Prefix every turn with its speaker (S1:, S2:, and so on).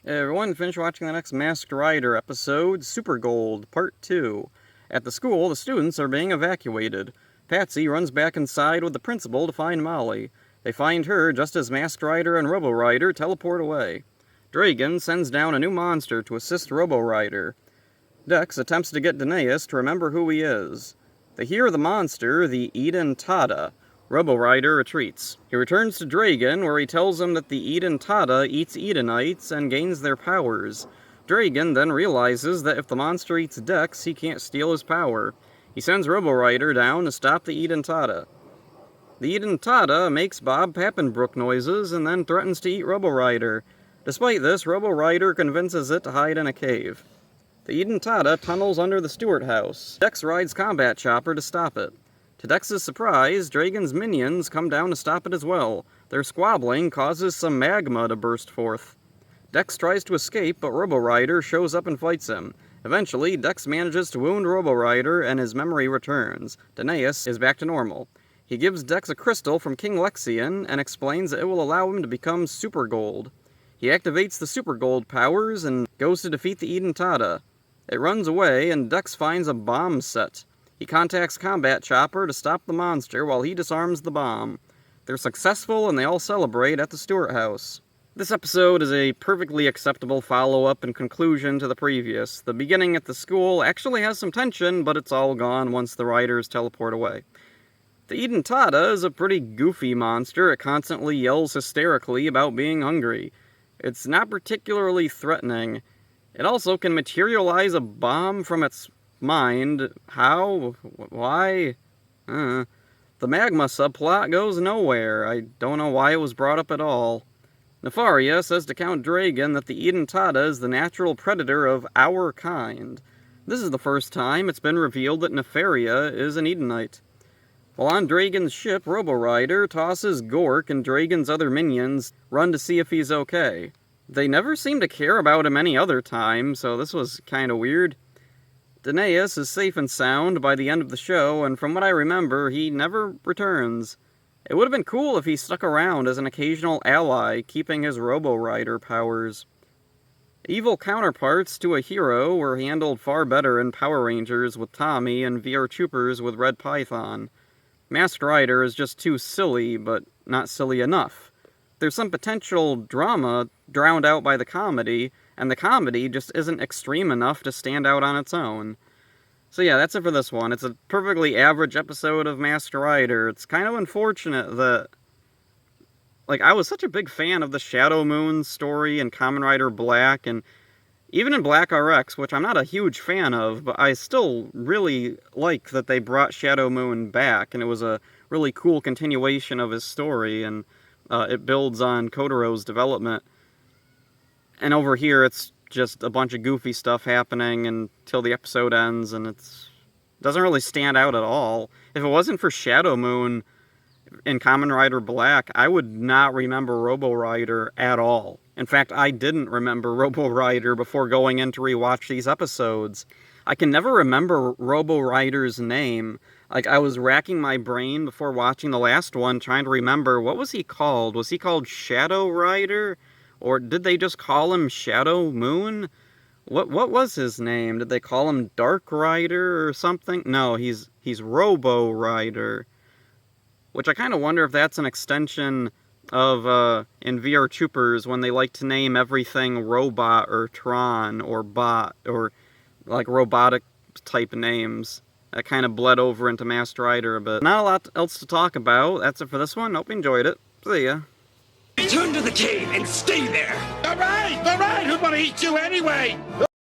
S1: Hey everyone, finish watching the next Masked Rider episode, Super Gold, Part 2. At the school, the students are being evacuated. Patsy runs back inside with the principal to find Molly. They find her just as Masked Rider and Robo Rider teleport away. Dragon sends down a new monster to assist Robo Rider. Dex attempts to get Danaeus to remember who he is. They hear the monster, the Eden Tada. Robo Rider retreats. He returns to Dragon, where he tells him that the Eden Tada eats Edenites and gains their powers. Dragon then realizes that if the monster eats Dex, he can't steal his power. He sends Robo Rider down to stop the Eden Tada. The Eden Tada makes Bob Pappenbrook noises and then threatens to eat Robo Rider. Despite this, Robo Rider convinces it to hide in a cave. The Eden Tada tunnels under the Stewart house. Dex rides Combat Chopper to stop it. To Dex's surprise, Dragon's minions come down to stop it as well. Their squabbling causes some magma to burst forth. Dex tries to escape, but Robo Rider shows up and fights him. Eventually, Dex manages to wound Robo Rider and his memory returns. Danaeus is back to normal. He gives Dex a crystal from King Lexion and explains that it will allow him to become Super Gold. He activates the Super Gold powers and goes to defeat the Eden Tada. It runs away and Dex finds a bomb set. He contacts Combat Chopper to stop the monster while he disarms the bomb. They're successful and they all celebrate at the Stewart house. This episode is a perfectly acceptable follow-up and conclusion to the previous. The beginning at the school actually has some tension, but it's all gone once the riders teleport away. The Eden Tada is a pretty goofy monster. It constantly yells hysterically about being hungry. It's not particularly threatening. It also can materialize a bomb from its mind. How? Why? The magma subplot goes nowhere. I don't know why it was brought up at all. Nefaria says to Count Dragon that the Eden Tada is the natural predator of our kind. This is the first time it's been revealed that Nefaria is an Edenite. While on Dragon's ship, Robo Rider tosses Gork and Dragon's other minions run to see if he's okay. They never seem to care about him any other time, so this was kinda weird. Danaeus is safe and sound by the end of the show, and from what I remember, he never returns. It would have been cool if he stuck around as an occasional ally, keeping his Robo Rider powers. Evil counterparts to a hero were handled far better in Power Rangers with Tommy and VR Troopers with Red Python. Masked Rider is just too silly, but not silly enough. There's some potential drama drowned out by the comedy, and the comedy just isn't extreme enough to stand out on its own. So yeah, that's it for this one. It's a perfectly average episode of Masked Rider. It's kind of unfortunate that... I was such a big fan of the Shadow Moon story in Kamen Rider Black, and even in Black RX, which I'm not a huge fan of, but I still really like that they brought Shadow Moon back, and it was a really cool continuation of his story, and it builds on Kotaro's development. And over here, it's just a bunch of goofy stuff happening until the episode ends, and it doesn't really stand out at all. If it wasn't for Shadow Moon in Kamen Rider Black, I would not remember Robo Rider at all. In fact, I didn't remember Robo Rider before going in to rewatch these episodes. I can never remember Robo Rider's name. I was racking my brain before watching the last one, trying to remember, what was he called? Was he called Shadow Rider? Or did they just call him Shadow Moon? What was his name? Did they call him Dark Rider or something? No, he's Robo Rider. Which I kind of wonder if that's an extension of, in VR Troopers, when they like to name everything Robot or Tron or Bot, or, robotic type names. That kind of bled over into Masked Rider a bit. Not a lot else to talk about. That's it for this one. Hope you enjoyed it. See ya.
S2: Return to the cave and stay there!
S3: All right, who'd want to eat you anyway?